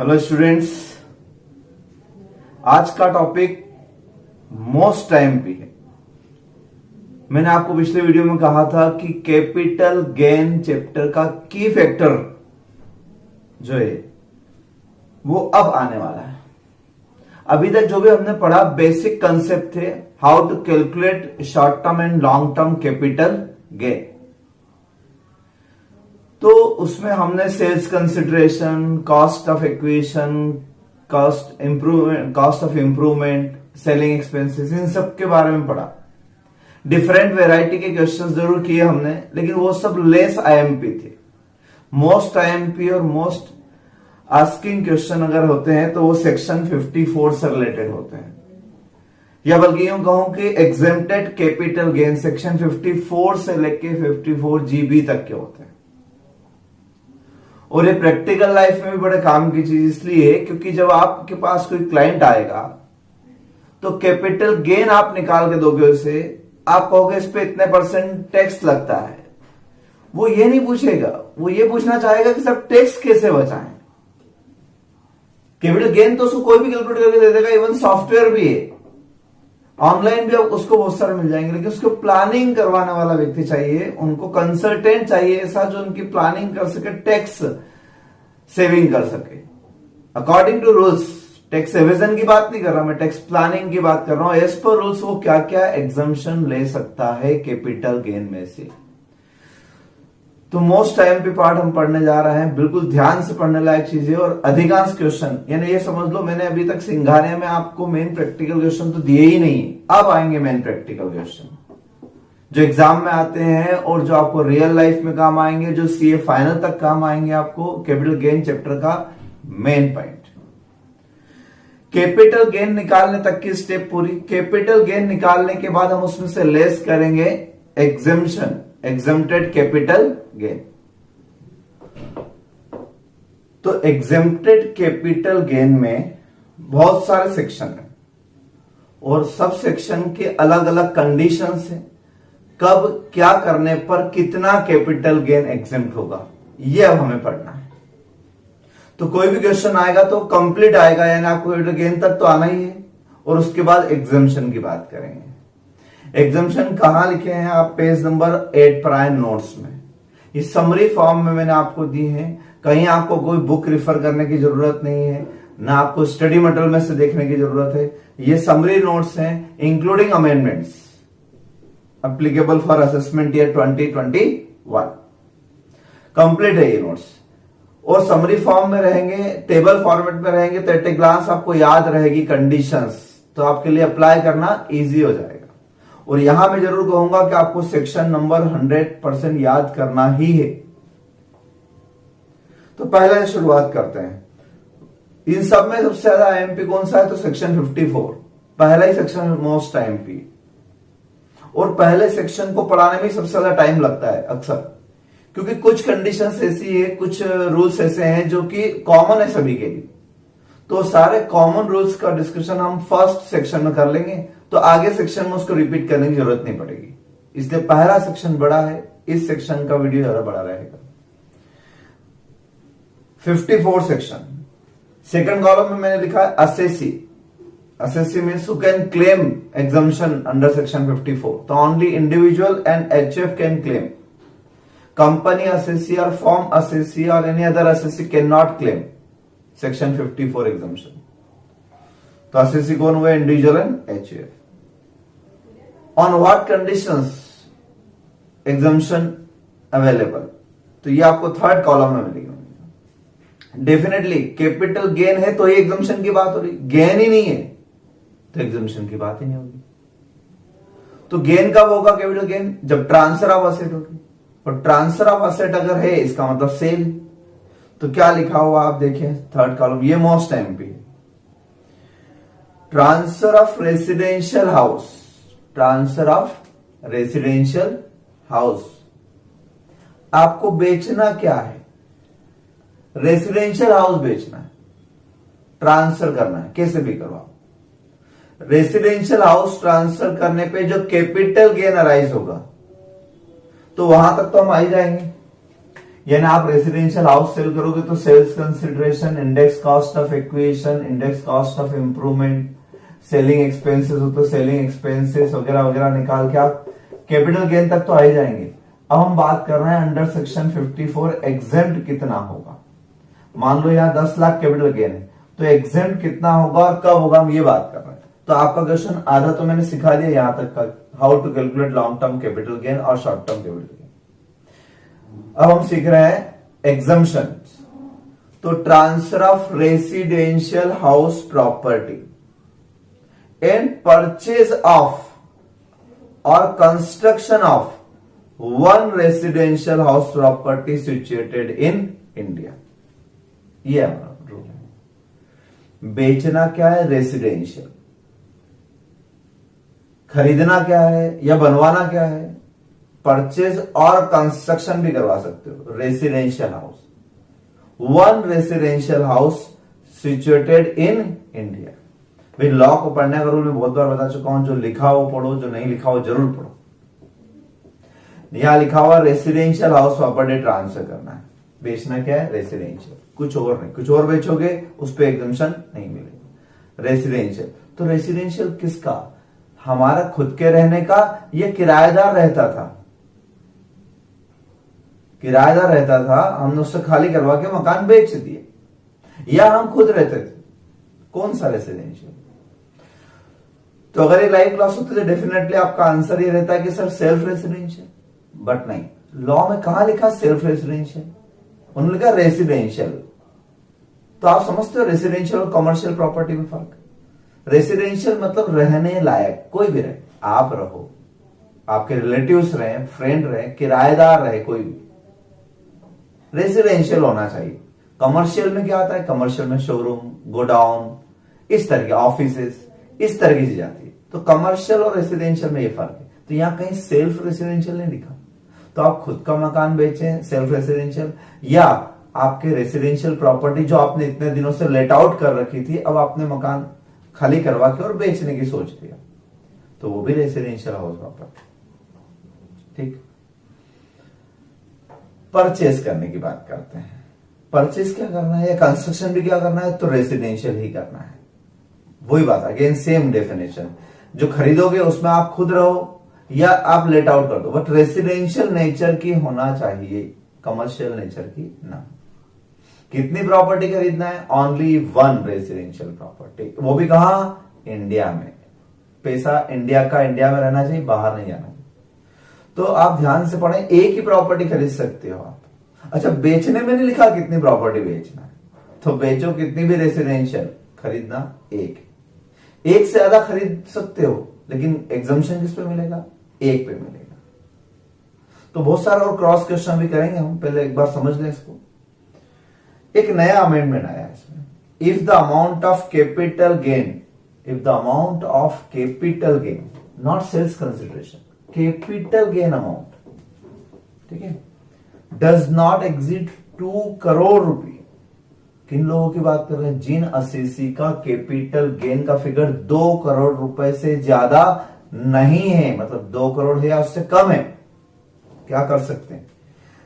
Hello students, आज का topic most IMP है। मैंने आपको पिछले वीडियो में कहा था कि कैपिटल गेन चैप्टर का की फैक्टर जो है वो अब आने वाला है। अभी तक जो भी हमने पढ़ा बेसिक कंसेप्ट थे, how to calculate short term and long term capital gain. तो उसमें हमने sales consideration, cost of acquisition, cost of improvement, selling expenses, इन सब के बारे में पढ़ा। डिफरेंट वैरायटी के क्वेश्चंस जरूर किए हमने, लेकिन वो सब लेस आईएमपी थे। मोस्ट आईएमपी और मोस्ट आस्किंग क्वेश्चन अगर होते हैं तो वो सेक्शन 54 से रिलेटेड होते हैं, या बल्कि यूं कहूं कि एग्जेम्प्टेड कैपिटल गेन सेक्शन 54 से लेके 54 जीबी तक के होते हैं। और ये प्रैक्टिकल लाइफ में भी बड़े काम की चीज इसलिए है क्योंकि जब आपके पास कोई क्लाइंट आएगा तो कैपिटल गेन आप निकाल के दोगे उसे, आप कहोगे इस पे इतने % टैक्स लगता है। वो ये नहीं पूछेगा, वो ये पूछना चाहेगा कि सर टैक्स कैसे बचाएं। कैपिटल गेन तो उसको कोई भी कैलकुलेट करके दे देगा, इवन सॉफ्टवेयर भी है, ऑनलाइन भी उसको बहुत सारे मिल जाएंगे, लेकिन उसको प्लानिंग करवाने वाला व्यक्ति चाहिए, उनको कंसल्टेंट चाहिए ऐसा जो उनकी प्लानिंग कर सके, टैक्स सेविंग कर सके according to rules. Tax evasion की बात नहीं कर रहा मैं, टैक्स प्लानिंग की बात कर रहा हूं। एज पर रूल्स वो क्या क्या एग्जम्पशन ले सकता है कैपिटल गेन में से। तो मोस्ट आईएमपी पार्ट हम पढ़ने जा रहे हैं, बिल्कुल ध्यान से पढ़ने लायक चीजें और अधिकांश क्वेश्चन, यानी ये समझ लो मैंने अभी तक सिंघानिया में आपको मेन प्रैक्टिकल क्वेश्चन तो दिए ही नहीं, अब आएंगे मेन प्रैक्टिकल क्वेश्चन जो एग्जाम में आते हैं और जो आपको रियल लाइफ में काम आएंगे, जो सीए फाइनल तक काम आएंगे आपको कैपिटल गेन चैप्टर का मेन पॉइंट। कैपिटल गेन निकालने तक की स्टेप पूरी। कैपिटल गेन निकालने के बाद हम उसमें से लेस करेंगे एग्जेम्पशन, एग्जेम्प्टेड कैपिटल गेन। तो एग्जेम्प्टेड कैपिटल गेन में बहुत सारे सेक्शन हैं और सब सेक्शन के अलग अलग कंडीशंस हैं, कब क्या करने पर कितना कैपिटल गेन एग्जेम्प्ट होगा, ये अब हमें पढ़ना है। तो कोई भी क्वेश्चन आएगा तो कंप्लीट आएगा, यानी आपको कैपिटल गेन तक तो आना ही है और उसके बाद एग्जेम्पशन की बात करेंगे। एग्जम्पशन कहां लिखे हैं आप, पेज नंबर 8 पर आए नोट्स में। ये समरी फॉर्म में मैंने आपको दी है, कहीं आपको कोई बुक रिफर करने की जरूरत नहीं है, ना आपको स्टडी मटेरियल में से देखने की जरूरत है। ये समरी नोट्स हैं including amendments, applicable for assessment year 2021। Complete है ये नोट्स और समरी फॉर्म में रहेंगे, टेबल फॉर्मेट में रहेंगे, तो एट ए ग्लांस आपको याद रहेगी कंडीशंस, तो आपके लिए अप्लाई करना इजी हो जाएगा। और यहां मैं जरूर कहूंगा कि आपको सेक्शन नंबर 100% याद करना ही है। तो पहले शुरुआत करते हैं। इन सब में सबसे ज्यादा आईएमपी कौन सा है, तो सेक्शन 54 पहला ही सेक्शन मोस्ट आईएमपी। और पहले सेक्शन को पढ़ाने में सबसे ज्यादा टाइम लगता है अक्सर, क्योंकि कुछ कंडीशंस ऐसी है, कुछ रूल्स ऐसे हैं जो कि कॉमन है सभी के लिए। तो सारे कॉमन रूल्स का डिस्कशन हम फर्स्ट सेक्शन में कर लेंगे, तो आगे सेक्शन में उसको रिपीट करने की जरूरत नहीं पड़ेगी। इसलिए पहला सेक्शन बड़ा है, इस सेक्शन का वीडियो ज्यादा बड़ा रहेगा। 54 सेक्शन, सेकंड कॉलम में मैंने लिखा है assessee. Assessee means who can claim exemption under section 54। तो only individual and HF can claim. Company assessee और फॉर्म असेसी और any other assessee can not claim section 54 exemption. तो असेसी कौन हुए, individual and HF. On what conditions exemption available, तो ये आपको third column में मिलेगी। डेफिनेटली कैपिटल गेन है तो ये एग्जम्पशन की बात हो रही, गेन ही नहीं है तो एग्जम्पशन की बात ही नहीं होगी। तो गेन कब होगा कैपिटल गेन, जब ट्रांसफर ऑफ असेट होगी, और ट्रांसफर ऑफ असेट अगर है इसका मतलब सेल। तो क्या लिखा हुआ आप देखें थर्ड कॉलम, ये मोस्ट आईएमपी है। Transfer of residential house, transfer of residential house. आपको बेचना क्या है, रेसिडेंशियल हाउस बेचना है, ट्रांसफर करना है, कैसे भी करवाओ। रेसिडेंशियल हाउस ट्रांसफर करने पे जो कैपिटल गेन अराइज होगा, तो वहां तक तो हम आ ही जाएंगे। यानी आप रेसिडेंशियल हाउस सेल करोगे तो sales consideration, index cost of acquisition, index cost of improvement, selling expenses हो तो सेलिंग एक्सपेंसेस वगैरह वगैरह निकाल के आप कैपिटल गेन तक तो आ ही जाएंगे। अब हम बात कर रहे हैं अंडर सेक्शन 54 एग्जेम्प्ट कितना होगा। मान लो यहां 10 लाख कैपिटल गेन है, तो एग्जेम्प्ट कितना होगा और कब होगा, हम ये बात कर रहे हैं। तो आपका क्वेश्चन आधा तो मैंने सिखा दिया यहां तक का, how to calculate long term capital gain और शॉर्ट टर्म कैपिटल गेन। अब हम सीख रहे हैं एग्जम्पशन। तो transfer of residential house property and purchase of और construction of one residential house property situated in India, ये हमारा रूल है। बेचना क्या है, रेसिडेंशियल। खरीदना क्या है या बनवाना क्या है, परचेज और कंस्ट्रक्शन भी करवा सकते हो, residential house. One residential house situated in India. भाई लॉ को पढ़ने का रूल मैं बहुत बार बता चुका हूं, जो लिखा हो पढ़ो, जो नहीं लिखा हो जरूर पढ़ो। यहां लिखा हुआ रेसिडेंशियल हाउस प्रॉपर्टी ट्रांसफर करना है, बेचना क्या है, रेसिडेंशियल, कुछ और नहीं। कुछ और बेचोगे उस पर एग्जम्पशन नहीं मिलेगा। रेसिडेंशियल, तो रेसिडेंशियल किसका, हमारा खुद के रहने का या किराएदार रहता था, किराएदार रहता था, हमने उससे खाली करवा के मकान बेच दिए, या हम खुद रहते थे, कौन सा रेसिडेंशियल। तो अगर ये लाइव क्लास होती तो डेफिनेटली आपका आंसर ये रहता है कि सर सेल्फ रेसिडेंशियल, बट नहीं, लॉ में कहां लिखा सेल्फ रेसिडेंशियल, उन्होंने लिखा रेसिडेंशियल। तो आप समझते हो रेसिडेंशियल और कमर्शियल प्रॉपर्टी में फर्क। रेसिडेंशियल मतलब रहने लायक, कोई भी रहे, आप रहो, आपके रिलेटिव्स रहे, फ्रेंड रहे, किराएदार रहे, कोई भी रेसिडेंशियल होना चाहिए। कमर्शियल में क्या आता है, कमर्शियल में शोरूम, गोडाउन, इस तरह के ऑफिसेस, इस तरह की चीज आती है। तो कमर्शियल और रेसिडेंशियल में ये फर्क है। तो यहां कहीं सेल्फ रेसिडेंशियल नहीं लिखा, तो आप खुद का मकान बेचें सेल्फ रेसिडेंशियल, या आपके रेसिडेंशियल प्रॉपर्टी जो आपने इतने दिनों से लेट आउट कर रखी थी, अब आपने मकान खाली करवा के और बेचने की सोच लिया, तो वो भी रेसिडेंशियल हाउस प्रॉपर्टी। ठीक, परचेज करने की बात करते हैं। परचेज क्या करना है या कंस्ट्रक्शन भी क्या करना है, तो रेसिडेंशियल ही करना है। वही बात, अगेन सेम डेफिनेशन, जो खरीदोगे उसमें आप खुद रहो या आप लेट आउट कर दो, बट रेसिडेंशियल नेचर की होना चाहिए, कमर्शियल नेचर की ना। कितनी प्रॉपर्टी खरीदना है, ओनली वन रेसिडेंशियल प्रॉपर्टी, वो भी कहां, इंडिया में। पैसा इंडिया का इंडिया में रहना चाहिए, बाहर नहीं जाना चाहिए। तो आप ध्यान से पढ़ें, एक ही प्रॉपर्टी खरीद सकते हो आप। अच्छा, बेचने में नहीं लिखा कितनी प्रॉपर्टी बेचना है, तो बेचो कितनी भी रेसिडेंशियल, खरीदना एक से ज्यादा खरीद सकते हो, लेकिन एग्जम्पशन किस पे मिलेगा, एक पे मिलेगा। तो बहुत सारा और क्रॉस क्वेश्चन भी करेंगे हम, पहले एक बार समझ लें इसको। एक नया अमेंडमेंट आया है इसमें, if the amount of capital gain, if the amount of capital gain, not sales consideration, capital gain amount, ठीक है, डज नॉट एक्सीड 2 करोड़ रुपए। किन लोगों की बात कर रहे हैं, जिन असेसी का कैपिटल गेन का फिगर 2 करोड़ रुपए से ज्यादा नहीं है, मतलब 2 करोड़ है या उससे कम है, क्या कर सकते हैं,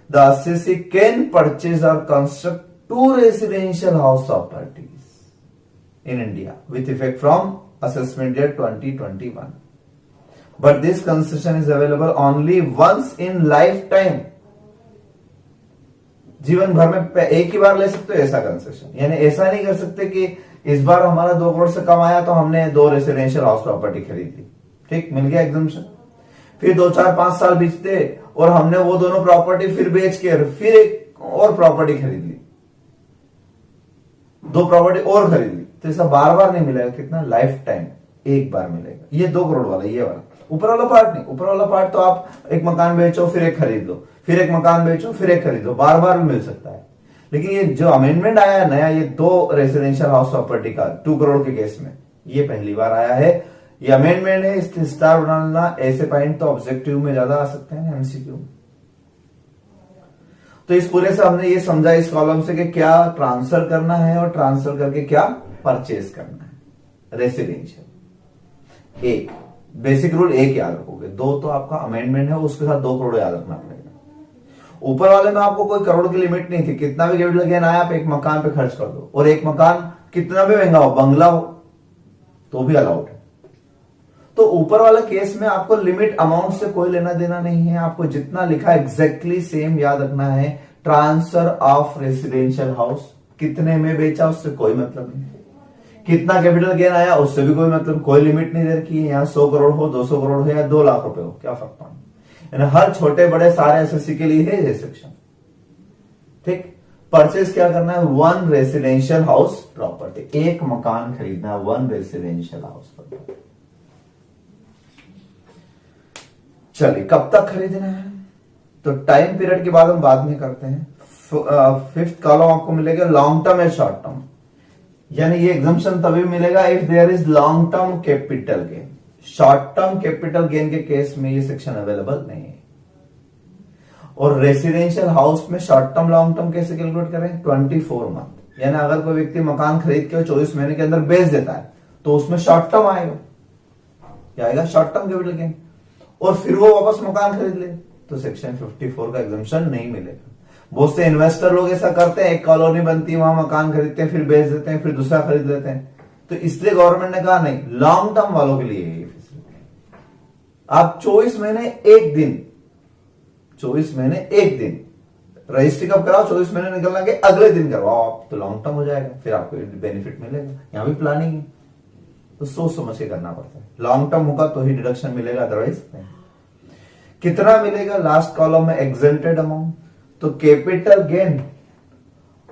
द असेसी कैन परचेज और construct 2 residential house properties in India with effect from assessment year 2021, but this concession is available only once in life time. जीवन भर में एक ही बार ले सकते हो ऐसा कंसेशन, यानी ऐसा नहीं कर सकते कि इस बार हमारा 2 करोड़ से कम आया तो हमने 2 रेसिडेंशियल हाउस प्रॉपर्टी खरीद ली, ठीक, मिल गया एग्जम्पशन। फिर 2, 4, 5 साल बीतते और हमने वो दोनों प्रॉपर्टी फिर बेच के फिर एक और प्रॉपर्टी खरीद ली, 2 प्रॉपर्टी और खरीद ली, तो ऐसा बार बार नहीं मिलेगा, कितना, लाइफ टाइम एक बार मिलेगा। ये 2 करोड़ वाला, ये वाला ऊपर वाला पार्ट नहीं। ऊपर वाला पार्ट तो आप एक मकान बेचो फिर एक खरीद लो, फिर एक मकान बेचो फिर एक खरीद लो, बार बार भी मिल सकता है। लेकिन ये जो अमेंडमेंट आया है नया, ये 2 रेसिडेंशियल हाउस प्रॉपर्टी का 2 करोड़ के केस में ये पहली बार आया है। ये अमेंडमेंट है, इसके स्टार बनाना, ऐसे पॉइंट तो ऑब्जेक्टिव में ज्यादा आ सकते हैं, एमसीक्यू। तो इस पूरे से हमने ये समझा इस कॉलम से कि क्या ट्रांसफर करना है और ट्रांसफर करके क्या परचेज करना है, रेसिडेंशियल। एक बेसिक रूल एक याद रखोगे, 2 तो आपका अमेंडमेंट है, उसके साथ 2 करोड़ याद रखना पड़ेगा। ऊपर वाले में आपको कोई करोड़ की लिमिट नहीं थी, कितना भी कैपिटल गेन आया आप एक मकान पे खर्च कर दो, और एक मकान कितना भी महंगा हो, बंगला हो तो भी अलाउड है। तो ऊपर वाले केस में आपको लिमिट अमाउंट से कोई लेना देना नहीं है, आपको जितना लिखा एग्जैक्टली सेम याद रखना है। ट्रांसफर ऑफ रेसिडेंशियल हाउस, कितने में बेचा उससे कोई मतलब नहीं, कितना कैपिटल गेन आया उससे भी कोई मतलब, कोई लिमिट नहीं दे रखी है, यहाँ 100 करोड़ हो, 200 करोड़ हो या 2 लाख रुपए हो, क्या फर्क पड़ता है। हर छोटे बड़े सारे एसएससी के लिए है ये सेक्शन। ठीक, परचेज क्या करना है, 1 रेसिडेंशियल हाउस प्रॉपर्टी, एक मकान खरीदना है, 1 रेसिडेंशियल हाउस प्रॉपर्टी। चलिए कब तक खरीदना है, तो टाइम पीरियड की बात हम बाद में करते हैं। 5th कॉलम आपको मिलेगा लॉन्ग टर्म या शॉर्ट टर्म, यानी ये एग्जम्पशन तभी मिलेगा if there is long term capital gain. Short term capital gain के केस में ये सेक्शन अवेलेबल नहीं है। और रेसिडेंशियल हाउस में शॉर्ट टर्म लॉन्ग टर्म कैसे कैलकुलेट करें, 24 मंथ, यानी अगर कोई व्यक्ति मकान खरीद के 24 महीने के अंदर बेच देता है तो उसमें शॉर्ट टर्म आएगा, क्या आएगा, शॉर्ट टर्म कैपिटल गेन। और फिर वो वापस मकान खरीद ले तो सेक्शन 54 का एग्जम्पशन नहीं मिलेगा। बहुत से इन्वेस्टर लोग ऐसा करते हैं, एक कॉलोनी बनती है वहां मकान खरीदते हैं, फिर बेच देते हैं, फिर दूसरा खरीद लेते हैं। तो इसलिए गवर्नमेंट ने कहा नहीं, लॉन्ग टर्म वालों के लिए ये फैसिलिटी। आप 24 महीने 1 दिन, 24 महीने 1 दिन रजिस्ट्री कब कराओ, 24 महीने निकलना के अगले दिन करवाओ आप, तो लॉन्ग टर्म हो जाएगा, फिर आपको बेनिफिट मिलेगा। यहां भी प्लानिंग है, तो सोच समझ के करना पड़ता है। लॉन्ग टर्म होगा तो ही डिडक्शन मिलेगा, अदरवाइज नहीं। कितना मिलेगा, लास्ट कॉलम में एग्जेंटेड अमाउंट, तो कैपिटल गेन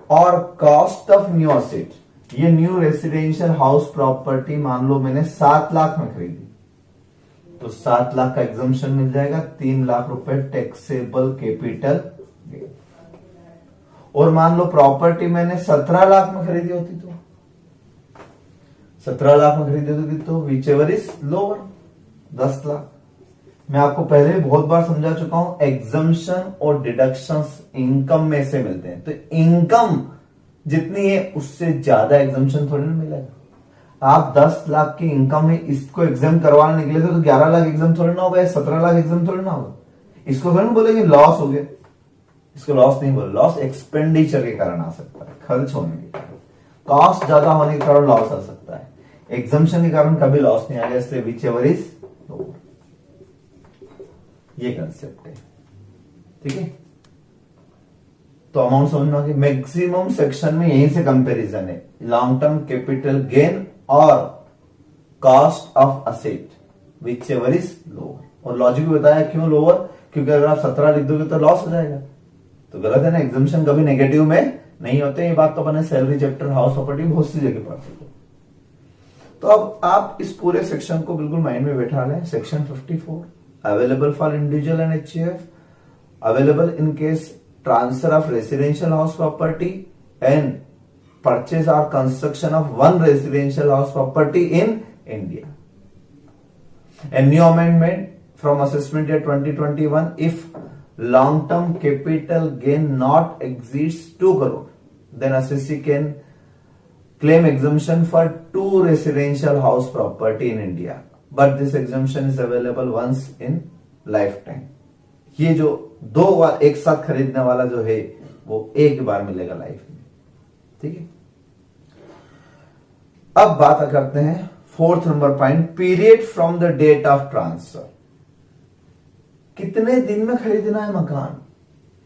और कॉस्ट ऑफ न्यू असेट, ये न्यू रेसिडेंशियल हाउस प्रॉपर्टी मान लो मैंने 7 लाख में खरीदी, तो 7 लाख का एग्जम्पशन मिल जाएगा, 3 लाख रुपए टैक्सेबल कैपिटल गेन। और मान लो प्रॉपर्टी मैंने 17 लाख में खरीदी होती, तो 17 लाख में खरीदी होती तो which ever is lower, 10 lakh. मैं आपको पहले बहुत बार समझा चुका हूं, एग्जम्पशन और डिडक्शंस इनकम में से मिलते हैं, तो इनकम जितनी है उससे ज्यादा एग्जम्पशन थोड़ी ना मिलेगा। आप 10 लाख की इनकम है, इसको एग्जाम करवाने निकले तो 11 लाख एग्जाम थोड़ी ना होगा, 17 लाख एग्जाम थोड़ी ना होगा। इसको थोड़ी बोलेंगे लॉस हो गया, इसको लॉस नहीं बोले, लॉस एक्सपेंडिचर के कारण आ सकता है, खर्च होने के कारण, कॉस्ट ज्यादा होने के कारण लॉस आ सकता है, एग्जम्पशन के कारण कभी लॉस नहीं आएगा, इसलिए विच एवर इज लोअर, ये कंसेप्ट है। ठीक है, तो अमाउंट समझ में आ गई। मैक्सिमम सेक्शन में यहीं से कंपैरिजन है, लॉन्ग टर्म कैपिटल गेन और cost of asset which ever is lower. और लॉजिक भी बताया क्यों लोअर, क्योंकि अगर आप 17 लिख दोगे तो लॉस हो जाएगा, तो गलत है ना, एग्जम्पशन कभी नेगेटिव में नहीं होते। ये बात तो अपने सैलरी चैप्टर हाउस प्रॉपर्टी बहुत सी जगह पढ़ चुके। तो अब आप इस पूरे सेक्शन को बिल्कुल माइंड में बैठा लें। Section 54 available for individual and HUF, available in case transfer of residential house property and purchase or construction of 1 residential house property in India. A new amendment from assessment year 2021, if long term capital gain not exceeds 2 crore, then assessee can claim exemption for 2 residential house property in India. But this exemption is available once in life time. ये जो 2 बार एक साथ खरीदने वाला जो है वो एक बार मिलेगा लाइफ में। ठीक है, अब बात करते हैं 4th number point, period from the date of transfer. कितने दिन में खरीदना है मकान,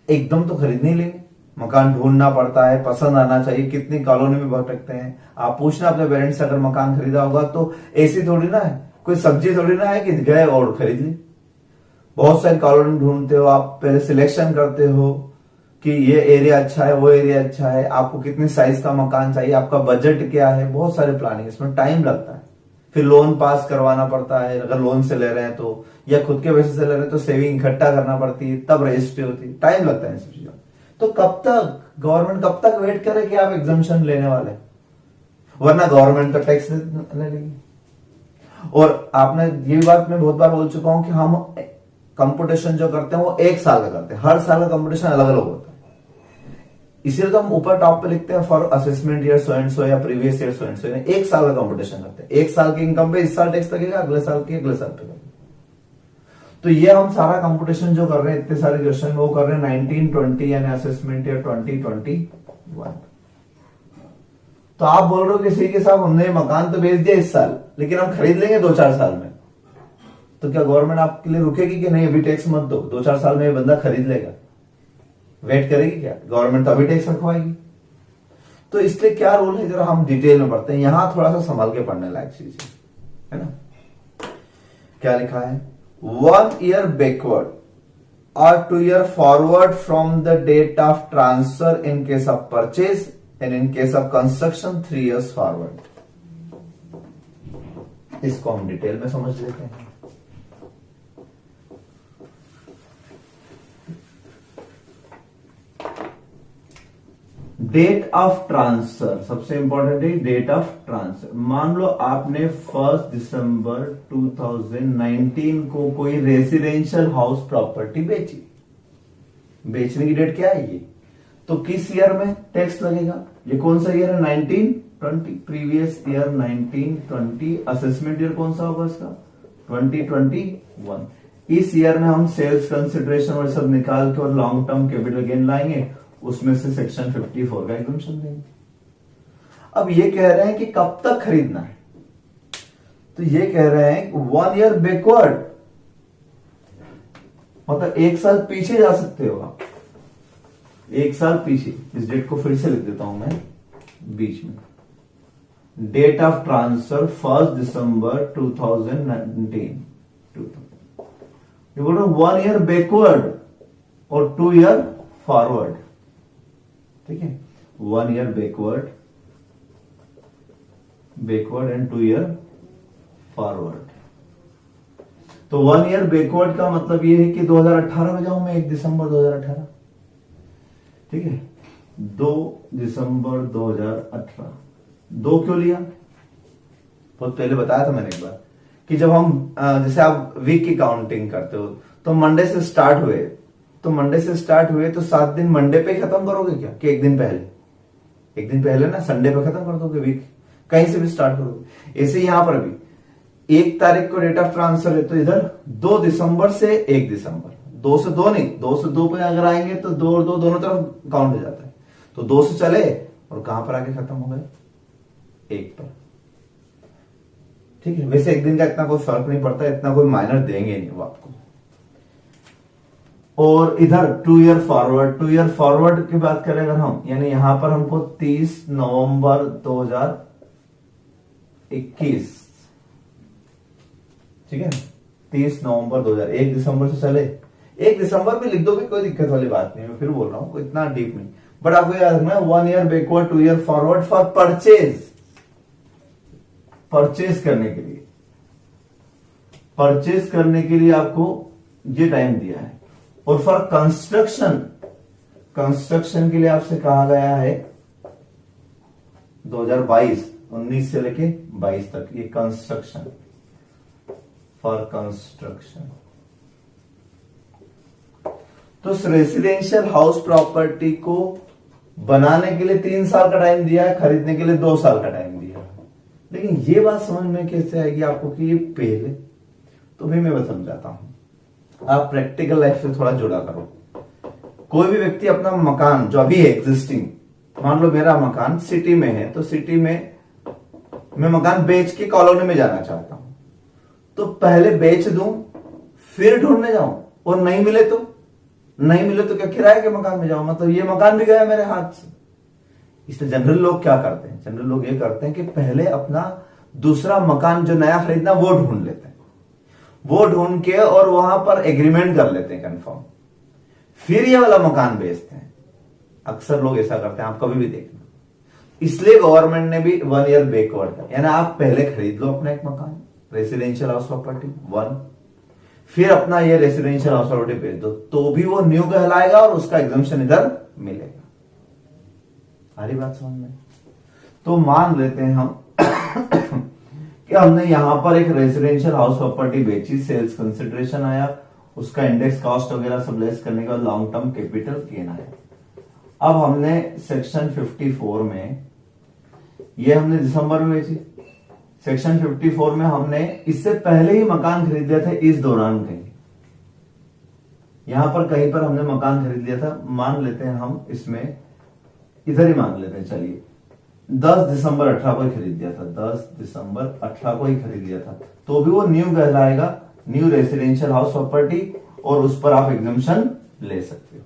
एकदम तो खरीद नहीं लेंगे, मकान ढूंढना पड़ता है, पसंद आना चाहिए, कितनी कॉलोनी में भटकते हैं। आप पूछना अपने पेरेंट्स से, अगर मकान खरीदा होगा तो ऐसी थोड़ी ना है, कोई सब्जी थोड़ी ना है कि गए और खरीद ली। बहुत सारी कॉलोनी ढूंढते हो आप, पहले सिलेक्शन करते हो कि ये एरिया अच्छा है, वो एरिया अच्छा है, आपको कितनी साइज का मकान चाहिए, आपका बजट क्या है, बहुत सारे प्लानिंग, इसमें टाइम लगता है। फिर लोन पास करवाना पड़ता है, अगर लोन से ले रहे हैं तो, या खुद के पैसे से ले रहे हैं तो सेविंग इकट्ठा करना पड़ती है, तब रजिस्ट्री होती है, टाइम लगता है इन सब चीजों। तो कब तक गवर्नमेंट कब तक वेट करे कि आप एग्जम्पशन लेने वाले, वरना गवर्नमेंट तो टैक्स ले लेगी। और आपने ये बात मैं बहुत बार बोल चुका हूं कि हम कंप्यूटेशन जो करते हैं वो 1 साल का करते हैं, हर साल का कंप्यूटेशन अलग अलग होता है। इसीलिए तो हम ऊपर टॉप पे लिखते हैं for assessment year so and so या previous year so and so, 1 साल का कंप्यूटेशन करते हैं। 1 साल की इनकम पे इस साल टैक्स लगेगा, अगले साल की अगले साल पे लगेगा। तो ये हम सारा कंप्यूटेशन जो कर रहे हैं, इतने सारे क्वेश्चन वो कर रहे हैं 1920 यानी असेसमेंट या 2021। तो आप बोल रहे हो किसी के साथ हमने मकान तो बेच दिया इस साल, लेकिन हम खरीद लेंगे 2-4 साल में, तो क्या गवर्नमेंट आपके लिए रुकेगी कि नहीं अभी टैक्स मत दो, 2-4 साल में ये बंदा खरीद लेगा, वेट करेगी क्या? गवर्नमेंट तो अभी टैक्स रखवाएगी। तो इसलिए क्या रूल है जरा हम डिटेल में पढ़ते हैं, यहां थोड़ा सा संभाल के पढ़ने लायक चीज है ना। क्या लिखा है? 1 year backward or 2 year forward from the date of transfer in case of purchase and in case of construction 3 years forward। इसको हम डिटेल में समझ लेते हैं। डेट ऑफ ट्रांसफर सबसे इंपॉर्टेंट है, डेट ऑफ ट्रांसफर। मान लो आपने 1 दिसंबर 2019 को कोई रेसिडेंशियल हाउस प्रॉपर्टी बेची, बेचने की डेट क्या है ये, तो किस ईयर में टैक्स लगेगा? ये कौन सा ईयर है? 1920, प्रीवियस ईयर 1920। असेसमेंट ईयर कौन सा होगा इसका? 2021। इस ईयर में हम सेल्स कंसिडरेशन और सब निकाल के और लॉन्ग टर्म कैपिटल गेन लाएंगे, उसमें से सेक्शन 54 का एग्जम्पशन देंगे। अब ये कह रहे हैं कि कब तक खरीदना है, तो ये कह रहे हैं 1 year बैकवर्ड, मतलब 1 साल पीछे जा सकते हो आप, 1 साल पीछे। इस डेट को फिर से लिख देता हूं मैं बीच में। डेट ऑफ ट्रांसफर 1 दिसंबर 2019। ये बोल रहे 1 year बैकवर्ड और 2 year फॉरवर्ड, ठीक है। 1 year backward and 2 year forward. तो 1 year बैकवर्ड का मतलब ये है कि 2018 में जाऊं मैं, 1 दिसंबर 2018, ठीक है। 2 दिसंबर 2018। 2 क्यों लिया? बहुत पहले बताया था मैंने एक बार कि जब हम जैसे आप वीक की काउंटिंग करते हो तो मंडे से स्टार्ट हुए, तो 7 दिन मंडे पे खत्म करोगे क्या, कि एक दिन पहले? एक दिन पहले ना, संडे पे खत्म कर दोगे वीक, कहीं से भी स्टार्ट करोगे। ऐसे यहां पर भी 1 तारीख को डेट ऑफ ट्रांसफर है, तो इधर 2 दिसंबर से 1 दिसंबर, 2 से 2 नहीं, 2 से 2 पे अगर आएंगे तो 2 और 2 दोनों तरफ काउंट हो जाता है। तो 2 से चले और कहां पर आके खत्म हो गए? 1 पर, ठीक है। वैसे एक दिन का इतना कोई फर्क नहीं पड़ता, इतना कोई माइनर देंगे नहीं वो आपको। और इधर 2 year फॉरवर्ड की बात करें अगर हम, यानी यहां पर हमको 30 नवंबर 2021, ठीक है, 30 नवंबर 2000, 1 दिसंबर से चले, 1 दिसंबर में लिख दो भी, कोई दिक्कत वाली बात नहीं, मैं फिर बोल रहा हूं, कोई इतना डीप नहीं। बट आपको याद रखना है 1 year backward 2 year forward for purchase करने के लिए आपको ये टाइम दिया है। और फॉर कंस्ट्रक्शन के लिए आपसे कहा गया है 2022, 19 से लेके 22 तक, ये कंस्ट्रक्शन, फॉर कंस्ट्रक्शन। तो रेसिडेंशियल हाउस प्रॉपर्टी को बनाने के लिए 3 साल का टाइम दिया है, खरीदने के लिए 2 साल का टाइम दिया है। लेकिन ये बात समझ में कैसे आएगी आपको कि ये पहले, तो भी मैं समझाता हूं, आप प्रैक्टिकल लाइफ से थोड़ा जुड़ा करो। कोई भी व्यक्ति अपना मकान जो अभी है एग्जिस्टिंग, मान लो मेरा मकान सिटी में है, तो सिटी में मैं मकान बेच के कॉलोनी में जाना चाहता हूं, तो पहले बेच दूं फिर ढूंढने जाऊं, और नहीं मिले तो क्या किराए के मकान में जाऊं, मतलब ये मकान भी गया मेरे हाथ से। इसलिए जनरल लोग क्या करते हैं, जनरल लोग ये करते हैं कि पहले अपना दूसरा मकान जो नया खरीदना वो ढूंढ लेते हैं, वो ढूंढ के और वहां पर एग्रीमेंट कर लेते हैं कंफर्म, फिर ये वाला मकान बेचते हैं। अक्सर लोग ऐसा करते हैं, आप कभी भी देखना। इसलिए गवर्नमेंट ने भी 1 year बैकवर्ड का, यानी आप पहले खरीद लो अपना एक मकान, रेसिडेंशियल हाउस प्रॉपर्टी 1, फिर अपना ये रेसिडेंशियल हाउस प्रॉपर्टी बेच दो, तो भी वो न्यू कहलाएगा और उसका एग्जम्पशन इधर मिलेगा। सारी बात समझ में? तो मान लेते हैं हम कि हमने यहां पर एक रेसिडेंशियल हाउस प्रॉपर्टी बेची, सेल्स कंसिडरेशन आया, उसका इंडेक्स कॉस्ट वगैरह सब लेस करने के बाद लॉन्ग टर्म कैपिटल गेन आया। अब हमने सेक्शन 54 में, ये हमने दिसंबर में बेची, सेक्शन 54 में हमने इससे पहले ही मकान खरीद लिया था इस दौरान कहीं, यहां पर कहीं पर हमने मकान खरीद लिया था, मान लेते हैं हम इसमें इधर ही मान लेते हैं, चलिए 10 दिसंबर 18 को ही खरीद लिया था, 10 दिसंबर 18 को ही खरीद लिया था, तो भी वो न्यू कहलाएगा, न्यू रेसिडेंशियल हाउस प्रॉपर्टी, और उस पर आप एग्जम्पशन ले सकते हो।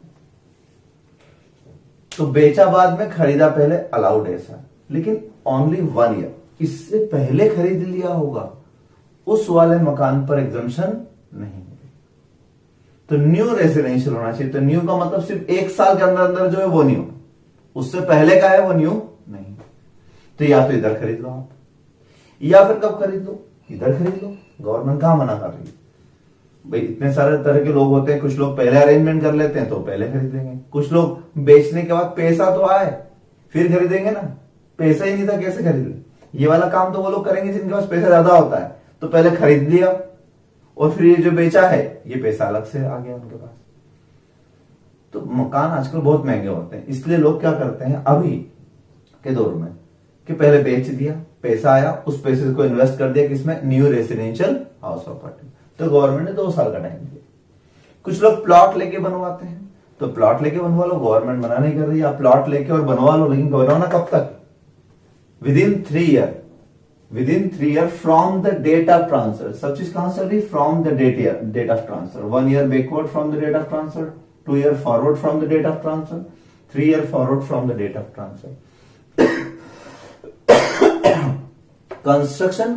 तो बेचा बाद में, खरीदा पहले, अलाउड ऐसा, लेकिन ओनली 1 ईयर, इससे पहले खरीद लिया होगा उस वाले मकान पर एग्जम्पशन नहीं है। तो न्यू रेसिडेंशियल होना चाहिए। तो न्यू का मतलब सिर्फ 1 साल के अंदर अंदर जो है वो न्यू, उससे पहले का है वो न्यू नहीं। तो या तो इधर खरीद लो आप, या फिर कब खरीद लो, इधर खरीद लो। गवर्नमेंट कहां मना कर रही है भाई? इतने सारे तरह के लोग होते हैं, कुछ लोग पहले अरेंजमेंट कर लेते हैं तो पहले खरीद लेंगे, कुछ लोग बेचने के बाद पैसा तो आए फिर खरीदेंगे ना, पैसा ही नहीं था कैसे खरीद ले। ये वाला काम तो वो लोग करेंगे जिनके पास पैसा ज्यादा होता है, तो पहले खरीद लिया और फिर ये जो बेचा है ये पैसा अलग से आ गया उनके पास। तो मकान आजकल बहुत महंगे होते हैं, इसलिए लोग क्या करते हैं अभी के दौर में कि पहले बेच दिया, पैसा आया, उस पैसे को इन्वेस्ट कर दिया किसमें, न्यू रेसिडेंशियल हाउस प्रॉपर्टी। तो गवर्नमेंट ने 2 साल का टाइम दिया। कुछ लोग प्लॉट लेके बनवाते हैं, तो प्लॉट लेके बनवा लो, गवर्नमेंट मना नहीं कर रही, आप प्लॉट लेके और बनवा लो, लेकिन बनवाना कब तक, within 3 year, within 3 year from the date of transfer. सब चीज कहां से रही, from the date of transfer. 1 year backward from the date of transfer, 2 year forward from the date of transfer, 3 year forward from the date of transfer. Construction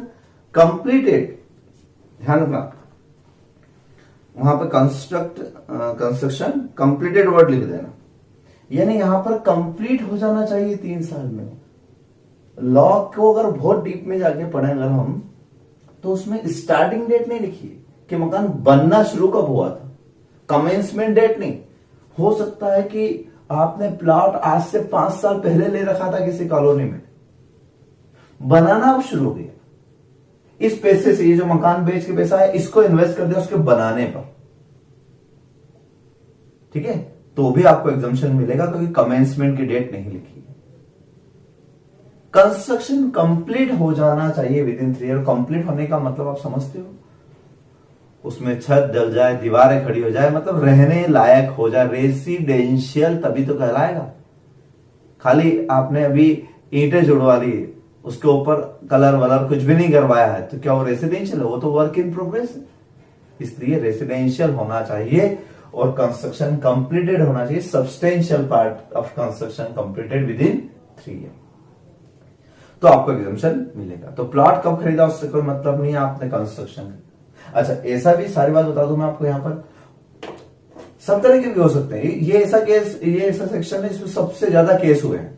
completed, ध्यान रखना वहां पे construction completed word लिख देना, यानी यहां पर complete हो जाना चाहिए 3 साल में। लॉ को अगर बहुत डीप में जाके पढ़े अगर हम, तो उसमें स्टार्टिंग डेट नहीं लिखी है कि मकान बनना शुरू कब हुआ था, कमेंसमेंट डेट नहीं। हो सकता है कि आपने प्लॉट आज से 5 साल पहले ले रखा था किसी कॉलोनी में, बनाना अब शुरू हो गया, इस पैसे से, ये जो मकान बेच के पैसा है इसको इन्वेस्ट कर दिया उसके बनाने पर, ठीक है, तो भी आपको एग्जम्पशन मिलेगा क्योंकि कमेंसमेंट की डेट नहीं लिखी है। कंस्ट्रक्शन कंप्लीट हो जाना चाहिए विदिन 3 ईयर। कंप्लीट होने का मतलब आप समझते हो, उसमें छत डल जाए, दीवारें खड़ी हो जाए, मतलब रहने लायक हो जाए, रेसिडेंशियल तभी तो कहलाएगा। खाली आपने अभी ईंटें जुड़वा ली, उसके ऊपर कलर वलर कुछ भी नहीं करवाया है, तो क्या वो रेसिडेंशियल है? वो तो वर्क इन प्रोग्रेस है। इसलिए रेसिडेंशियल होना चाहिए और कंस्ट्रक्शन कंप्लीटेड होना चाहिए, substantial part of construction completed with in 3 year, तो आपको एग्जम्पशन मिलेगा। तो प्लॉट कब खरीदा उससे कोई मतलब नहीं है, आपने कंस्ट्रक्शन। अच्छा, ऐसा भी सारी बात बता दूं मैं आपको, यहां पर सब तरह के भी हो सकते हैं। ये ऐसा केस, ये ऐसा सेक्शन है जिसमें सबसे ज्यादा केस हुए हैं,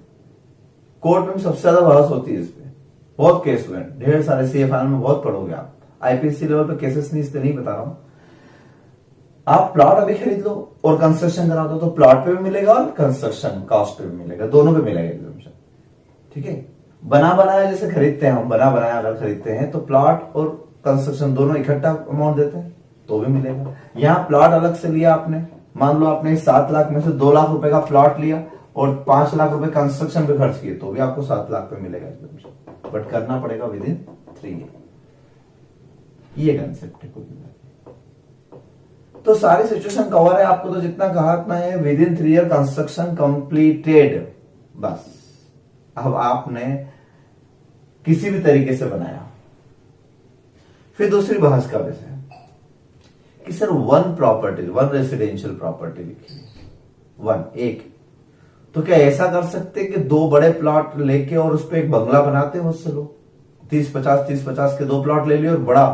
कोर्ट में सबसे ज्यादा बहस होती है इस पे, बहुत केस हुए हैं, ढेर सारे सीए फाइनल में बहुत पढ़ोगे आप। आईपीसी लेवल पे केसेस नहीं, इसलिए नहीं बता रहा हूं। आप प्लॉट अभी खरीद लो और कंस्ट्रक्शन करा दो, तो प्लॉट पे भी मिलेगा और कंस्ट्रक्शन कॉस्ट पे भी मिलेगा, दोनों पे मिलेगा एग्जम्पशन, ठीक है। बना बनाया जैसे खरीदते हैं हम, बना बनाया अगर खरीदते हैं तो प्लॉट और कंस्ट्रक्शन दोनों इकट्ठा अमाउंट देते हैं तो भी मिलेगा। यहां प्लॉट अलग से लिया आपने, मान लो आपने 7 लाख में से 2 लाख रुपए का प्लॉट लिया और 5 लाख रुपए कंस्ट्रक्शन पे खर्च किए, तो भी आपको 7 लाख पे मिलेगा, बट करना पड़ेगा विद इन 3 ईयर। ये कंसेप्ट है। तो सारी सिचुएशन कवर है, आपको तो जितना कहा उतना है, with in 3 year construction completed, बस। अब आपने किसी भी तरीके से बनाया। फिर दूसरी बहस का विषय कि सर वन रेसिडेंशियल प्रॉपर्टी लिखी, 1 तो क्या ऐसा कर सकते कि 2 बड़े प्लॉट लेके और उस पर एक बंगला बनाते हैं मुझसे लोग, 30-50 के 2 प्लॉट ले लिए और बड़ा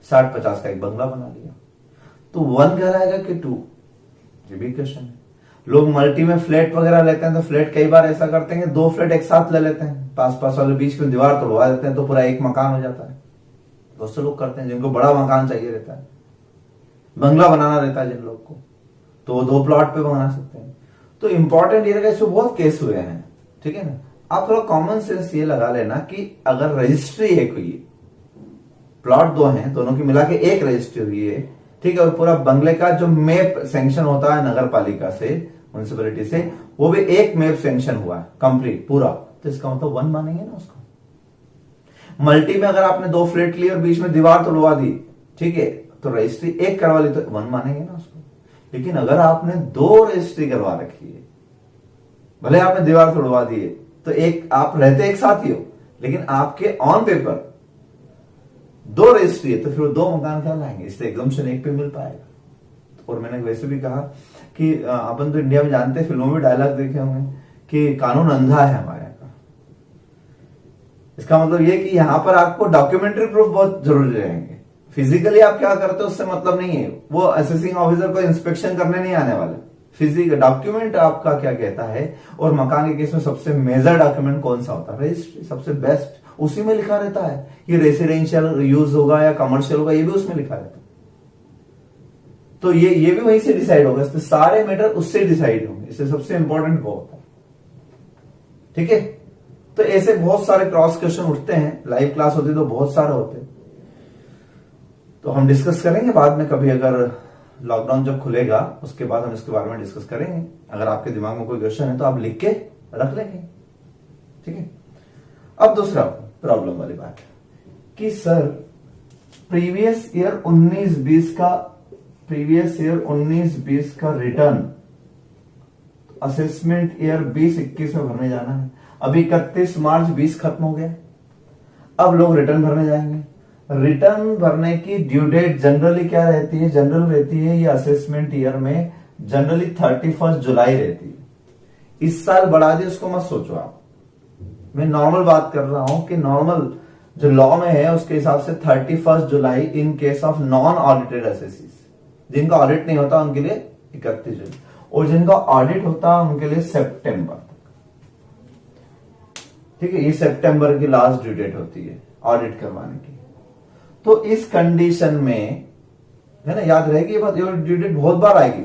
60-50 का एक बंगला बना लिया, तो 1 कहलाएगा कि 2? ये भी क्वेश्चन है। लोग मल्टी में फ्लैट वगैरह लेते हैं, तो फ्लैट कई बार ऐसा करते हैं 2 फ्लैट एक साथ ले लेते हैं, पास वाले बीच में दीवार तोड़वा देते हैं, तो पूरा एक मकान हो जाता है। बहुत से लोग करते हैं जिनको बड़ा मकान चाहिए रहता है, बंगला बनाना रहता है जिन लोग को, तो वो 2 प्लॉट पे बना सकते हैं। तो इंपॉर्टेंट ये रहेगा, इसमें बहुत केस हुए हैं, ठीक है ना। आप थोड़ा कॉमन सेंस ये लगा लेना कि अगर रजिस्ट्री है, कोई प्लॉट 2 हैं, दोनों की मिला के एक रजिस्ट्री हुई है, ठीक है, और पूरा बंगले का जो मैप सैंक्शन होता है नगर पालिका से, म्युनिसिपैलिटी से, वो भी एक मैप सैंक्शन हुआ है कंप्लीट पूरा, तो इसका मतलब 1 मानेंगे ना उसको। मल्टी में अगर आपने 2 फ्लैट लिए और बीच में दीवार तोड़वा दी, ठीक है, तो रजिस्ट्री 1 करवा ली तो 1 मानेंगे ना उसको। लेकिन अगर आपने 2 रजिस्ट्री करवा रखी है, भले आपने दीवार तोड़वा दी है, तो एक आप रहते एक साथ ही हो, लेकिन आपके ऑन पेपर 2 रजिस्ट्री है, तो फिर 2 मकान क्या लाएंगे, इसलिए एग्जम्पशन एक पे मिल पाएगा। और मैंने वैसे भी कहा कि अपन तो इंडिया में जानते हैं, फिल्मों में डायलॉग देखे होंगे कि कानून अंधा है हमारे यहाँ का। इसका मतलब ये कि यहां पर आपको डॉक्यूमेंट्री प्रूफ बहुत जरूरी रहेंगे। फिजिकली आप क्या करते हो उससे मतलब नहीं है, वो असेसिंग ऑफिसर को इंस्पेक्शन करने नहीं आने वाले। फिजिकल डॉक्यूमेंट आपका क्या कहता है, और मकान के केस में सबसे मेजर डॉक्यूमेंट कौन सा होता है, रजिस्ट्री सबसे बेस्ट, उसी में लिखा रहता है कि रेसिडेंशियल यूज होगा या कमर्शियल होगा, ये भी उसमें लिखा रहता है। तो ये भी वहीं से डिसाइड होगा, इसमें सारे मैटर उससे डिसाइड होंगे, इससे सबसे इंपॉर्टेंट वो होता है। ठीक है, तो ऐसे बहुत सारे क्रॉस क्वेश्चन उठते हैं, लाइव क्लास होती तो बहुत सारे होते, तो हम डिस्कस करेंगे बाद में कभी, अगर लॉकडाउन जब खुलेगा उसके बाद हम इसके बारे में डिस्कस करेंगे। अगर आपके दिमाग में कोई क्वेश्चन है तो आप लिख के रख लेंगे। ठीक है, अब दूसरा प्रॉब्लम वाली बात कि सर प्रीवियस ईयर 19-20 का रिटर्न असेसमेंट ईयर 20-21 में भरने जाना है। अभी 31 मार्च 20 खत्म हो गया, अब लोग रिटर्न भरने जाएंगे। रिटर्न भरने की ड्यू डेट जनरली क्या रहती है, जनरल रहती है ये असेसमेंट ईयर में जनरली 31 जुलाई रहती है। इस साल बढ़ा दी उसको मत सोचो आप, मैं नॉर्मल बात कर रहा हूं कि नॉर्मल जो लॉ में है उसके हिसाब से 31 जुलाई in case of non audited assessees, जिनका ऑडिट नहीं होता उनके लिए 31 जुलाई, और जिनका ऑडिट होता है उनके लिए सितंबर तक। ठीक है, ये सितंबर की लास्ट ड्यू डेट होती है ऑडिट करवाने की। तो इस कंडीशन में है ना, याद रहेगी ये बात, ड्यू डेट बहुत बार आएगी,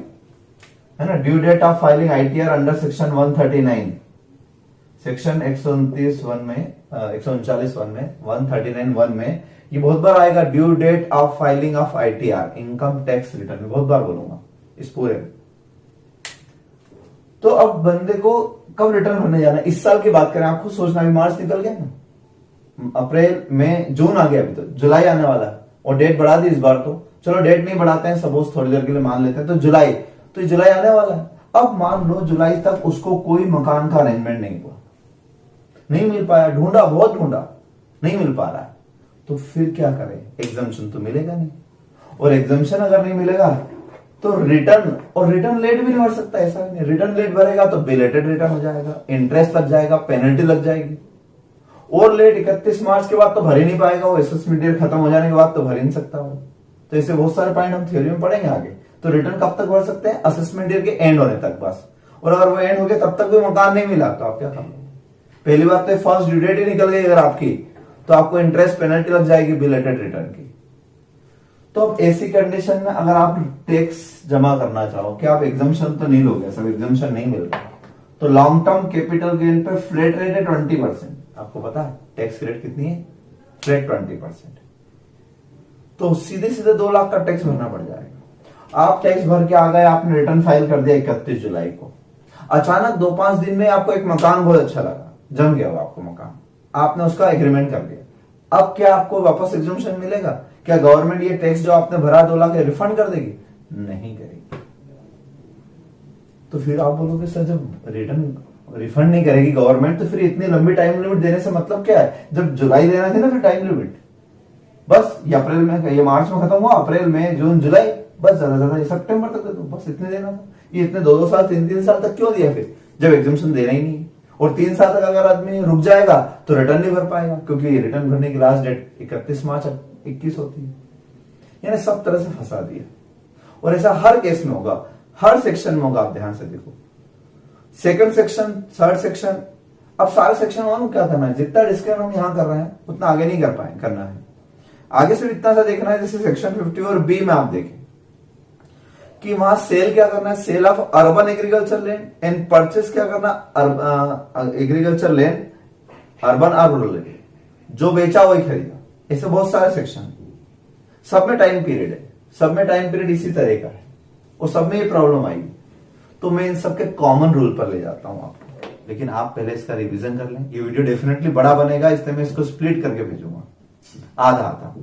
है ना। Due date of filing ITR under section 139, section 129(1) में 139(1) में 139(1) में ये बहुत बार आएगा। Due date of filing of ITR, income tax return, बहुत बार बोलूंगा इस पूरे में। तो अब बंदे को कब रिटर्न भरने जाना है, इस साल की बात करें, आपको सोचना, अभी मार्च निकल गया ना, अप्रैल मई जून आ गया, अभी तो जुलाई आने वाला है, और डेट बढ़ा दी इस बार। तो चलो डेट नहीं बढ़ाते हैं, सपोज थोड़ी देर के लिए मान लेते हैं, तो जुलाई, तो जुलाई आने वाला है। अब मान लो जुलाई तक उसको कोई मकान का अरेंजमेंट नहीं हुआ, नहीं मिल पाया, ढूंढा, बहुत ढूंढा, नहीं मिल पा रहा है, तो फिर क्या करें, एग्जम्पशन तो मिलेगा नहीं, और एग्जम्पशन अगर नहीं मिलेगा तो रिटर्न, और रिटर्न लेट भी नहीं भर सकता, ऐसा नहीं, रिटर्न लेट भरेगा तो बिलेटेड रिटर्न हो जाएगा, इंटरेस्ट लग जाएगा, पेनल्टी लग जाएगी, और लेट 31 मार्च के बाद तो भर ही नहीं पाएगा, वो असेसमेंट ईयर खत्म हो जाने के बाद तो भर ही नहीं सकता वो। तो ऐसे बहुत सारे पॉइंट हम थ्योरी में पढ़ेंगे आगे। तो रिटर्न कब तक भर सकते हैं, असेसमेंट ईयर के एंड होने तक बस, और अगर वो एंड हो गया तब तक भी मकान नहीं मिला तो आप क्या करोगे। पहली बात तो फर्स्ट ड्यू डेट ही निकल गई अगर आपकी, तो आपको इंटरेस्ट पेनल्टी लग जाएगी बिलेटेड रिटर्न की। तो अब ऐसी कंडीशन में अगर आप टैक्स जमा करना चाहो कि आप एग्जम्पशन तो नहीं लोगे, सब एग्जम्पशन नहीं मिल रहा, तो लॉन्ग टर्म कैपिटल गेन पे फ्लैट रेट है 20%। आपको पता है टैक्स रेट कितनी है, फ्लैट 20%। तो सीधे सीधे 2 लाख का टैक्स भरना पड़ जाएगा। आप टैक्स भर के आ गए, आपने रिटर्न फाइल कर दिया 31 जुलाई को, अचानक 2-5 दिन में आपको एक मकान बहुत अच्छा लगा, जम गया वो आपको मकान, आपने उसका एग्रीमेंट कर दिया। अब क्या आपको वापस एग्जम्पशन मिलेगा, क्या गवर्नमेंट ये टैक्स जो आपने भरा 2 लाख रिफंड कर देगी, नहीं करेगी। तो फिर आप बोलोगे सर जब रिटर्न रिफंड नहीं करेगी गवर्नमेंट तो फिर इतनी लंबी टाइम लिमिट देने से मतलब क्या है, जब जुलाई देना थी ना फिर टाइम लिमिट, बस ये अप्रैल में, ये मार्च में खत्म हुआ, अप्रैल मई जून जुलाई, बस ज्यादा ज्यादा ये सितंबर तक दे दो, बस इतने देना था। ये इतने 2-2 साल 3-3 साल तक क्यों दिया फिर, जब एग्जम्पशन देना ही नहीं है। और 3 साल तक अगर आदमी रुक जाएगा तो रिटर्न नहीं भर पाएगा, क्योंकि रिटर्न भरने की लास्ट डेट 31 मार्च 21 होती है। यानी सब तरह से फंसा दिया, और ऐसा हर केस में होगा, हर सेक्शन में होगा, आप ध्यान से देखो, सेकंड सेक्शन, थर्ड सेक्शन। अब सारे सेक्शन वन क्या करना है, जितना डिस्कस हम यहां कर रहे हैं उतना आगे नहीं कर पाए, करना है आगे सिर्फ इतना सा देखना है, जैसे सेक्शन 50 और बी में आप देखें कि वहां सेल क्या करना है, sale of urban agriculture land and purchase क्या करना, एग्रीकल्चर लैंड अर्बन और रूरल लैंड, जो बेचा वही खरीदा। ऐसे बहुत सारे सेक्शन, सब में टाइम पीरियड है, सब में टाइम पीरियड इसी तरह का है, और सब में ये प्रॉब्लम आएगी। तो मैं इन सबके कॉमन रूल पर ले जाता हूं आपको, लेकिन आप पहले इसका रिवीजन कर लें। ये वीडियो डेफिनेटली बड़ा बनेगा, इसलिए मैं इसको स्प्लिट करके भेजूंगा, आधा आधा।